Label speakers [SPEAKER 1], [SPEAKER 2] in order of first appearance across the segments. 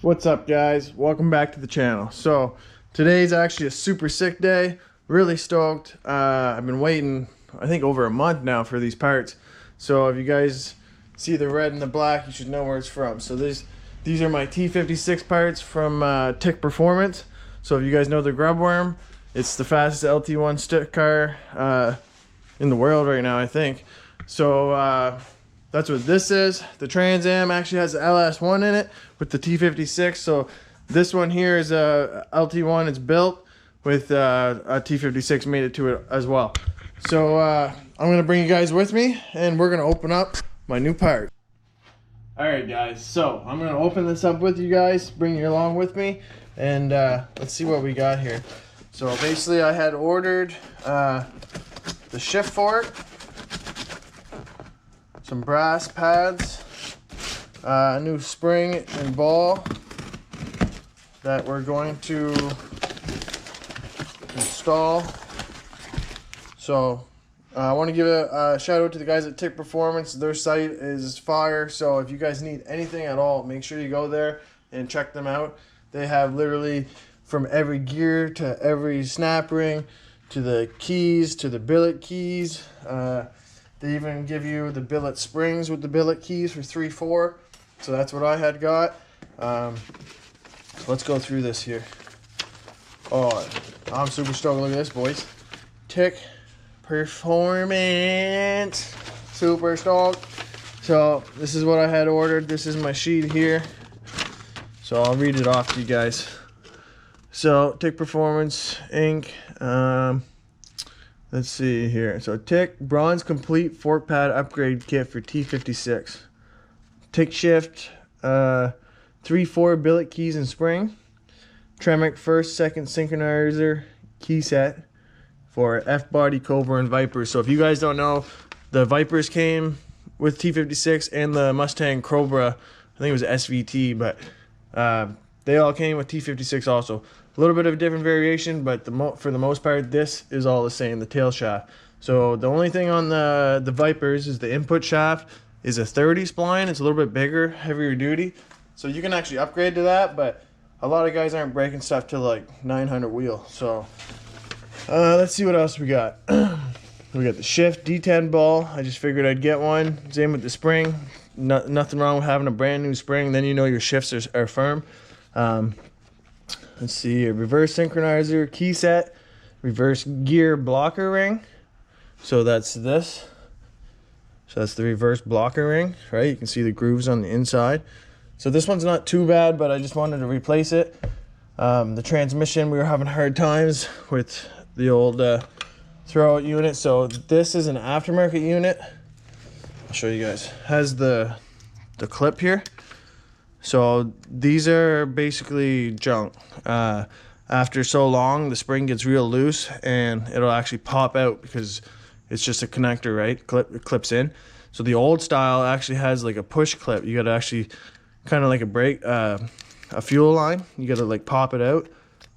[SPEAKER 1] What's up, guys? Welcome back to the channel. So today's actually a super sick day. Really stoked. I've been waiting I think over a month now for these parts. So if you guys see the red and the black, you should know where it's from. So these are my T56 parts from TICK Performance. So if you guys know the grub worm, it's the fastest LT1 stick car in the world right now, I think. So that's what this is. The Trans Am actually has the LS1 in it with the T56. So this one here is a LT1. It's built with a T56 made it to it as well. So I'm gonna bring you guys with me, and we're gonna open up my new part. All right, guys. So I'm gonna open this up with you guys, bring you along with me, and let's see what we got here. So basically, I had ordered the shift fork, some brass pads, a new spring and ball that we're going to install. So I want to give a shout out to the guys at TICK Performance. Their site is fire. So if you guys need anything at all, make sure you go there and check them out. They have literally from every gear to every snap ring to the keys to the billet keys. They even give you the billet springs with the billet keys for 3-4. So that's what I had got. Let's go through this here. Oh, I'm super stoked. Look at this, boys. TICK Performance. Super stoked. So this is what I had ordered. This is my sheet here. So I'll read it off to you guys. So TICK Performance Inc. Let's see here. So TICK Bronze Complete Fork Pad Upgrade Kit for T56. TICK Shift 3-4 billet keys and spring. Tremec first, second synchronizer key set for F-body, Cobra, and Vipers. So if you guys don't know, the Vipers came with T56 and the Mustang Cobra, I think it was SVT, but they all came with T56 also. A little bit of a different variation, but for the most part, this is all the same, the tail shaft. So the only thing on the Vipers is the input shaft is a 30 spline. It's a little bit bigger, heavier duty. So you can actually upgrade to that, but a lot of guys aren't breaking stuff to like 900 wheel. So let's see what else we got. We got the shift D10 ball. I just figured I'd get one. Same with the spring. Nothing wrong with having a brand new spring. Then you know your shifts are firm. Let's see here. Reverse synchronizer key set, reverse gear blocker ring. So that's this. So that's the reverse blocker ring, right? You can see the grooves on the inside. So this one's not too bad, but I just wanted to replace it. The transmission, we were having hard times with the old throwout unit. So this is an aftermarket unit. I'll show you guys. Has the clip here. So these are basically junk. After so long, the spring gets real loose and it'll actually pop out because it's just a connector, right? It clips in. So the old style actually has like a push clip. You gotta actually kind of like a brake, a fuel line. You gotta like pop it out.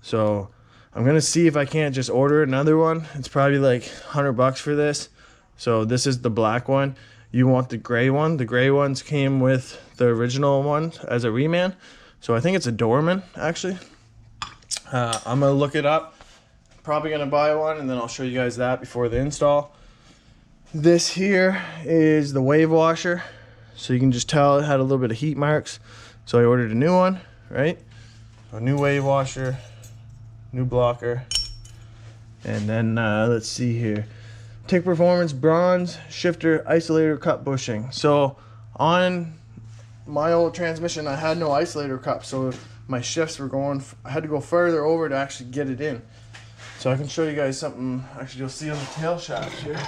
[SPEAKER 1] So I'm gonna see if I can't just order another one. It's probably like $100 for this. So this is the black one. You want the gray one. The gray ones came with the original one as a reman. So I think it's a Dorman, actually. I'm going to look it up. Probably going to buy one, and then I'll show you guys that before the install. This here is the wave washer. So you can just tell it had a little bit of heat marks. So I ordered a new one, right? A new wave washer, new blocker. And then let's see here. TICK Performance Bronze Shifter Isolator Cup Bushing. So on my old transmission, I had no isolator cup, so my shifts were going, I had to go further over to actually get it in. So I can show you guys something, actually you'll see on the tail shaft here.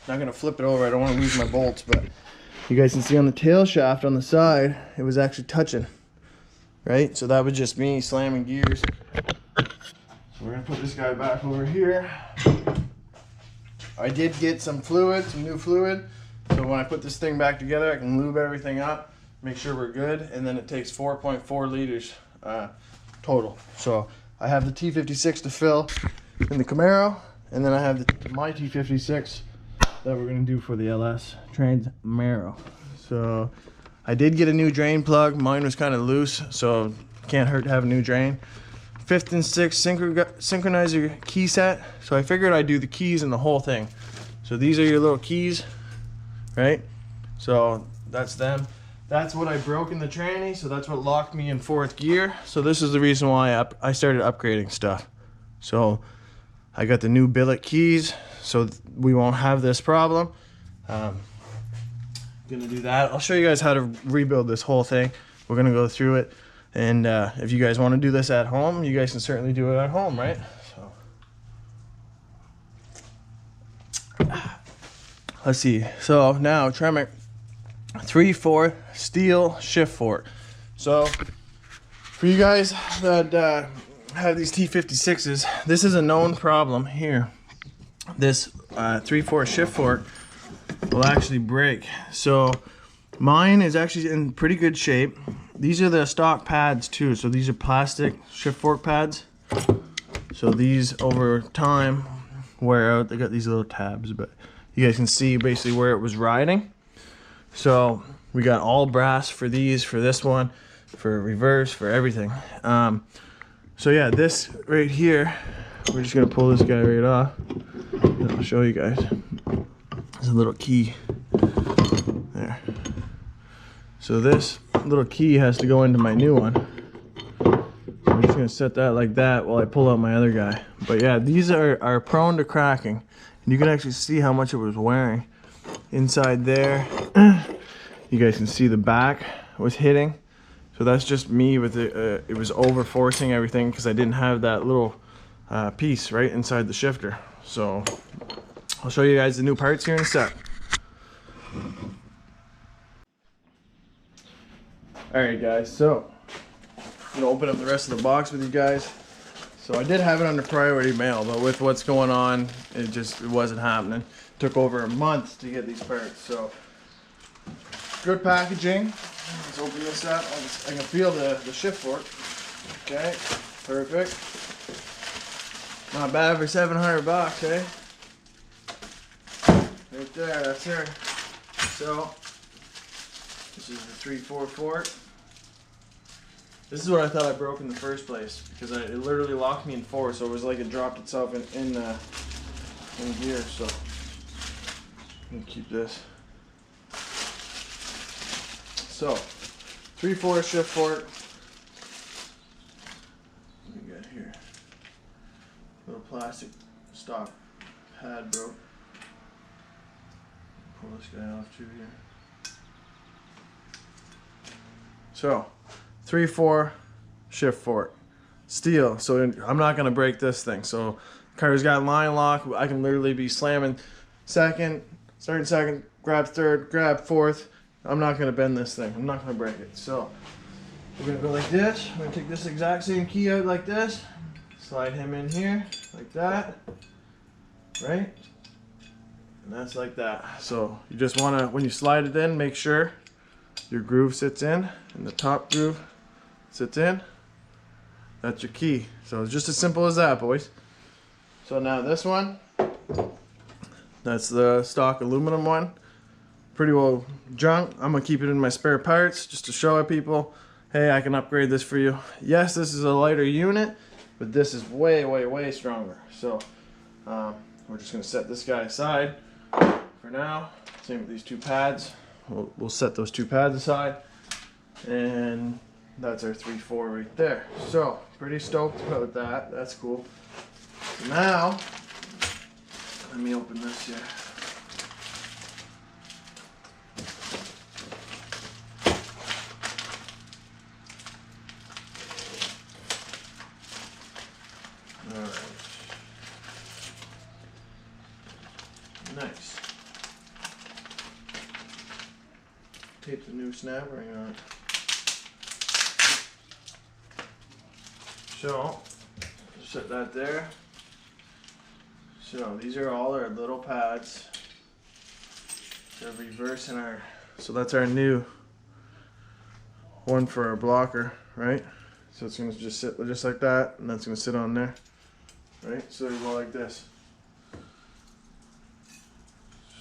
[SPEAKER 1] Not gonna flip it over, I don't wanna lose my bolts, but you guys can see on the tail shaft on the side, it was actually touching, right? So that was just me slamming gears. So we're gonna put this guy back over here. I did get some fluid, some new fluid. So when I put this thing back together, I can lube everything up, make sure we're good, and then it takes 4.4 liters total. So I have the T56 to fill in the Camaro, and then I have my T56 that we're gonna do for the LS transmaro. So I did get a new drain plug. Mine was kind of loose, so can't hurt to have a new drain. 5th and 6th synchronizer key set. So I figured I'd do the keys and the whole thing. So these are your little keys, right? So that's them. That's what I broke in the tranny, so that's what locked me in 4th gear. So this is the reason why I started upgrading stuff. So I got the new billet keys, so we won't have this problem. Gonna do that. I'll show you guys how to rebuild this whole thing. We're gonna go through it, and if you guys want to do this at home, you guys can certainly do it at home, right? So let's see. So now Tremec 3/4 steel shift fork. So for you guys that have these T56s, this is a known problem here. This 3/4 shift fork will actually break. So mine is actually in pretty good shape. These are the stock pads too, so these are plastic shift fork pads. So these over time wear out. They got these little tabs, but you guys can see basically where it was riding. So we got all brass for these, for this one, for reverse, for everything. So yeah, this right here, we're just gonna pull this guy right off, and I'll show you guys. There's a little key there. So this little key has to go into my new one. So I'm just gonna set that like that while I pull out my other guy. But yeah, these are prone to cracking, and you can actually see how much it was wearing inside there. You guys can see the back was hitting. So that's just me with it was over forcing everything because I didn't have that little piece right inside the shifter. So I'll show you guys the new parts here in a sec. Alright guys, so I'm gonna open up the rest of the box with you guys. So I did have it under priority mail, but with what's going on, it wasn't happening. It took over a month to get these parts. So good packaging. Let's open this up. I can feel the shift fork. Okay, perfect. Not bad for 700 bucks, eh? Right there, that's her. So this is the 3/4 fork. This is what I thought I broke in the first place because it literally locked me in 4, so it was like it dropped itself in gear. So I'm gonna keep this. So 3/4 shift fork. What do we got here? Little plastic stock pad broke. Pull this guy off too here. So 3/4 shift fork, steel. So I'm not gonna break this thing. So car's got line lock. I can literally be slamming second, starting second, grab third, grab fourth. I'm not gonna bend this thing. I'm not gonna break it. So we're gonna go like this. I'm gonna take this exact same key out like this. Slide him in here like that, right? And that's like that. So you just wanna, when you slide it in, make sure your groove sits in and the top groove sits in. That's your key. So it's just as simple as that, boys. So now this one, that's the stock aluminum one. Pretty well junk. I'm gonna keep it in my spare parts just to show people, hey, I can upgrade this for you. Yes, this is a lighter unit, but this is way, way, way stronger. So we're just gonna set this guy aside for now. Same with these two pads. We'll set those two pads aside, and that's our 3/4 right there. So pretty stoked about that. That's cool. So now let me open this here. Alright. Nice. Tape the new snap ring on it. So, set that there. So these are all our little pads. They're reversing our, so that's our new one for our blocker, right? So it's gonna just sit just like that, and that's gonna sit on there, right? So you go like this.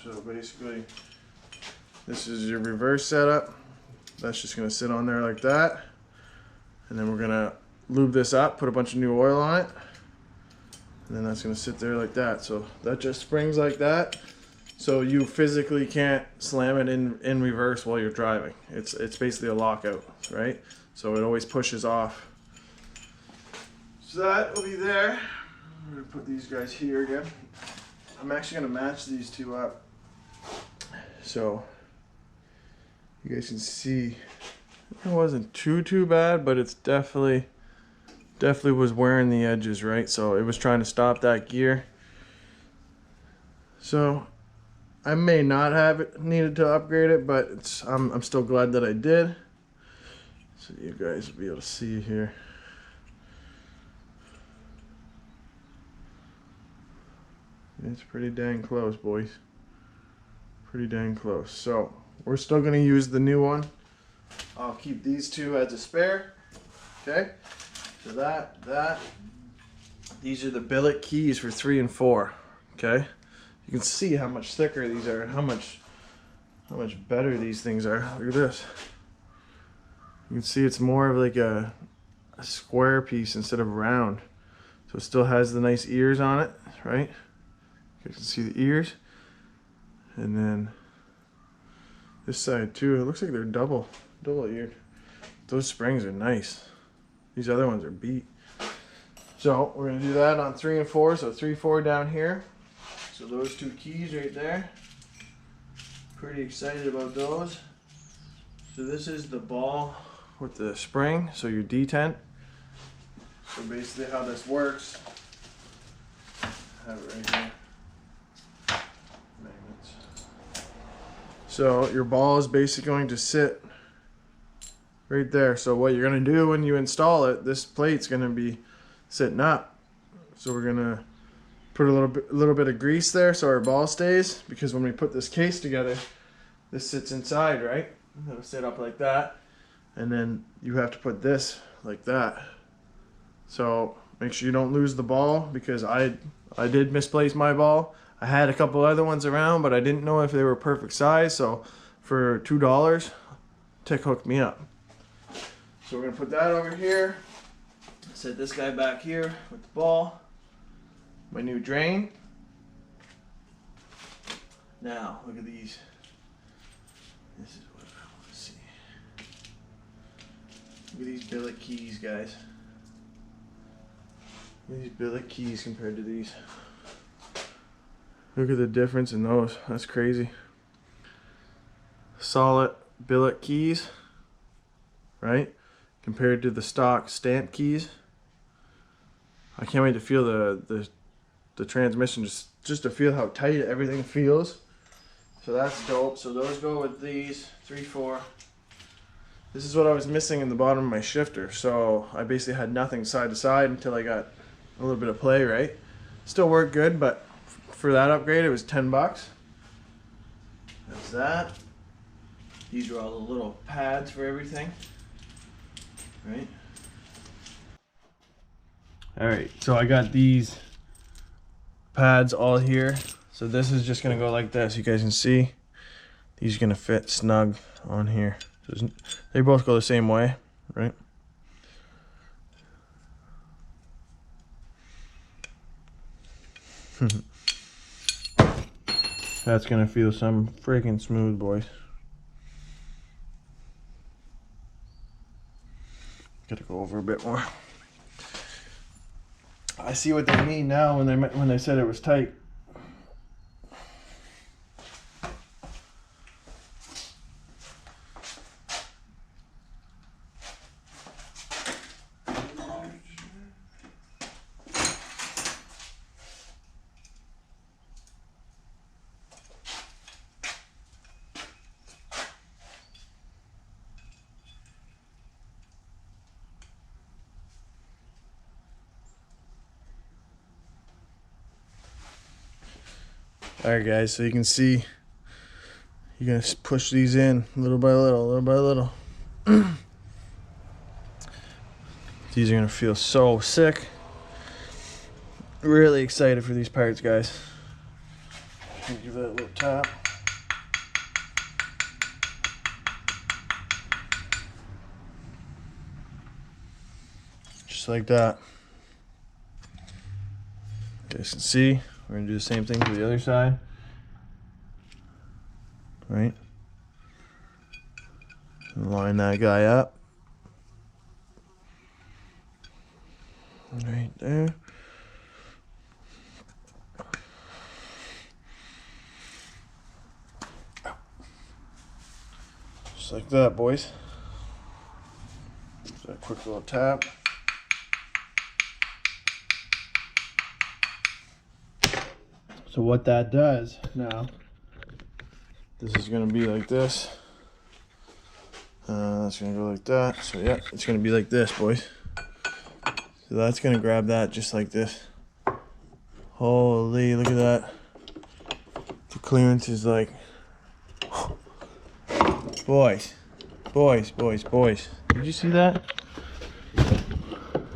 [SPEAKER 1] So basically, this is your reverse setup. that's just gonna sit on there like that. And then we're gonna lube this up, put a bunch of new oil on it. And then that's gonna sit there like that. So that just springs like that. So you physically can't slam it in reverse while you're driving. It's basically a lockout, right? So it always pushes off. So that will be there. I'm gonna put these guys here again. I'm actually gonna match these two up. So you guys can see it wasn't too bad, but it's definitely was wearing the edges, right? So it was trying to stop that gear. So I may not have it needed to upgrade it, but I'm still glad that I did. So you guys will be able to see here. It's pretty dang close, boys. Pretty dang close. So we're still gonna use the new one. I'll keep these two as a spare. Okay. So that. These are the Billet Keys for 3 and 4. Okay. You can see how much thicker these are, and how much better these things are. Look at this. You can see it's more of like a square piece instead of round. So it still has the nice ears on it, right? You can see the ears. And then this side too, it looks like they're double eared. Those springs are nice. These other ones are beat. So we're gonna do that on 3 and 4, so 3, 4 down here. So those 2 keys right there. Pretty excited about those. So this is the ball with the spring, so your detent. So basically how this works, I have it right here. Magnets. So your ball is basically going to sit right there. So what you're gonna do when you install it, this plate's gonna be sitting up. So we're gonna put a little bit of grease there so our ball stays, because when we put this case together, this sits inside, right? It'll sit up like that, and then you have to put this like that. So make sure you don't lose the ball, because I did misplace my ball. I had a couple other ones around, but I didn't know if they were perfect size. So for $2, Tick hooked me up. So we're gonna put that over here. Set this guy back here with the ball. My new drain. Now look at these. This is what I want to see. Look at these Billet Keys, guys. Look at these Billet Keys compared to these. Look at the difference in those. That's crazy. Solid Billet Keys, right? Compared to the stock stamp keys. I can't wait to feel the transmission, just to feel how tight everything feels. So that's dope. So those go with these 3, 4. This is what I was missing in the bottom of my shifter. So I basically had nothing side to side until I got a little bit of play, right? Still worked good, but for that upgrade it was 10 bucks. That's that. These are all the little pads for everything, right? Alright, so I got these pads all here. So this is just gonna go like this. You guys can see these are gonna fit snug on here. So they both go the same way, right? That's gonna feel some freaking smooth, boys. Gotta go over a bit more. I see what they mean now when they said it was tight. Alright guys, so you can see you're going to push these in little by little, little by little. These are going to feel so sick. Really excited for these parts, guys. Give that a little tap. just like that. You guys can see, we're gonna do the same thing to the other side. Right? Line that guy up. Right there. Just like that, boys. Just a quick little tap. So what that does now, this is going to be like this. That's going to go like that. So yeah, it's going to be like this, boys. So that's going to grab that just like this. Holy, look at that. The clearance is like, boys. Did you see that?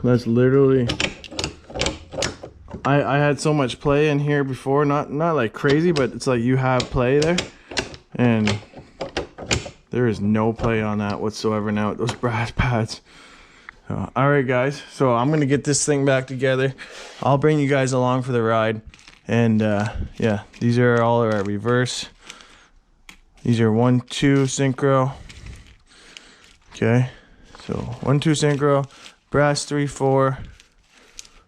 [SPEAKER 1] That's literally, I had so much play in here before, not like crazy, but it's like you have play there, and there is no play on that whatsoever now with those brass pads. All right, guys, so I'm gonna get this thing back together. I'll bring you guys along for the ride, and yeah, these are all our reverse. These are 1-2 synchro. Okay, so 1-2 synchro, brass 3-4,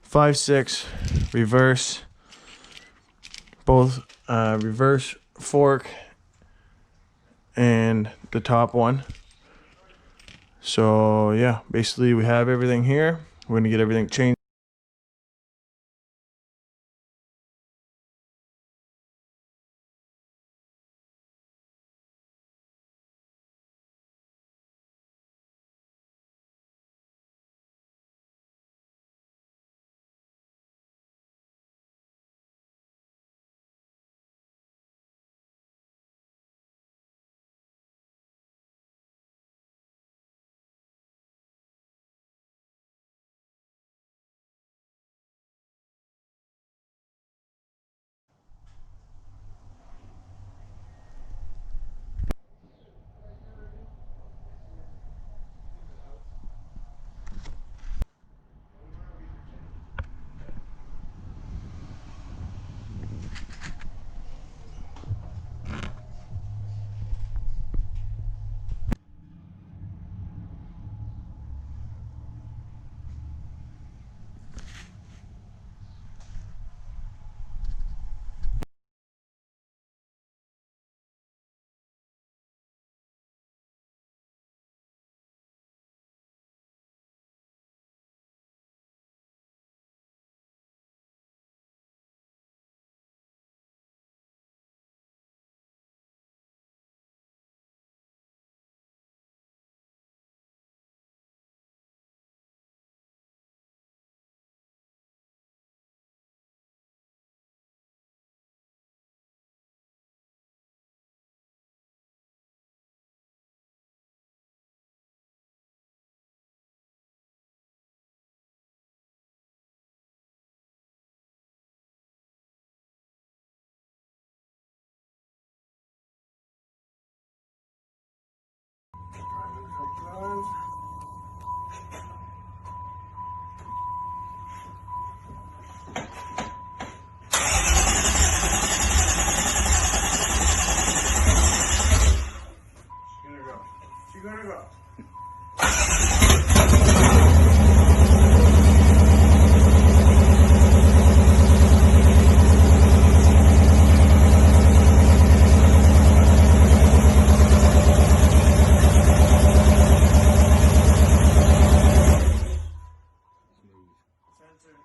[SPEAKER 1] 5-6 reverse, both reverse fork and the top one. So yeah, basically we have everything here. We're gonna get everything changed. Sensor,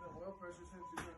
[SPEAKER 1] the oil pressure sensor.